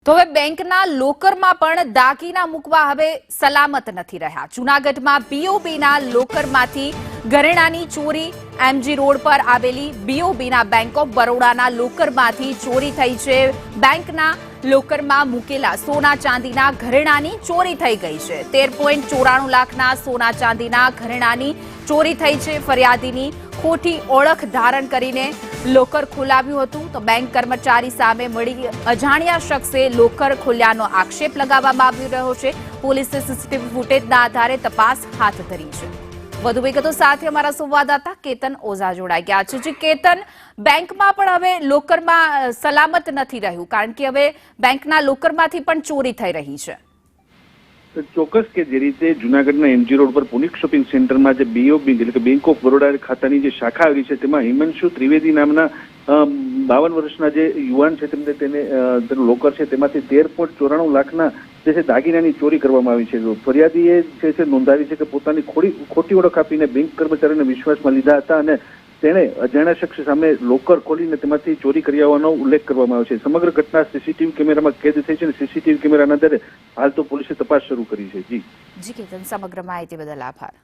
તો હવે બેંકના લોકરમાં પણ દાગીના મૂકવા હવે સલામત નથી રહ્યા। જૂનાગઢમાં બીઓબીના લોકરમાંથી ઘરેણાની ચોરી। એમજી રોડ પર આવેલી બીઓબીના બેંક ઓફ બરોડાના લોકરમાંથી ચોરી થઈ છે। બેંકના લોકરમાં મૂકેલા સોના ચાંદીના ઘરેણાની ચોરી થઈ ગઈ છે। 13.94 લાખના સોના ચાંદીના ઘરેણાની ચોરી થઈ છે। ફરિયાદીની ખોટી ઓળખ ધારણ કરીને લોકર ખોલાવ્યું હતું। તો બેંક કર્મચારી સામે મળી અજાણ્યા શખ્સે લોકર ખોલ્યાનો આક્ષેપ લગાવવામાં આવી રહ્યો છે। પોલીસે સીસીટીવી ફૂટેજના આધારે તપાસ હાથ ધરી છે। વધુ વિગતો સાથે અમારા સંવાદદાતા કેતન ઓઝા જોડાઈ ગયા છે। જે કેતન, બેંકમાં પણ હવે લોકરમાં સલામત નથી રહ્યું, કારણ કે હવે બેંકના લોકરમાંથી પણ ચોરી થઈ રહી છે। ચોક્કસ કે જે રીતે જૂનાગઢના એમજી રોડ પર પુનિક શોપિંગ સેન્ટરમાં જે બીઓબી એટલે કે બેંક ઓફ બરોડા ખાતાની જે શાખા આવેલી છે તેમાં હિમાંશુ ત્રિવેદી નામના 52 વર્ષના જે યુવાન છે તેનું લોકર છે તેમાંથી 13.94 લાખના જે છે દાગીનાની ચોરી કરવામાં આવી છે। ફરિયાદીએ છે નોંધાવી છે કે પોતાની ખોટી ઓળખ આપીને બેંક કર્મચારીને વિશ્વાસમાં લીધા હતા અને તેણે અજાણ્યા શખ્સ સામે લોકર ખોલીને તેમાંથી ચોરી કરી હોવાનો ઉલ્લેખ કરવામાં આવ્યો છે। સમગ્ર ઘટના સીસીટીવી કેમેરામાં કેદ થઈ છે અને સીસીટીવી કેમેરાના આધારે હાલ તો પોલીસે તપાસ શરૂ કરી છે। જી કેતન, સમગ્ર માહિતી બદલ આભાર।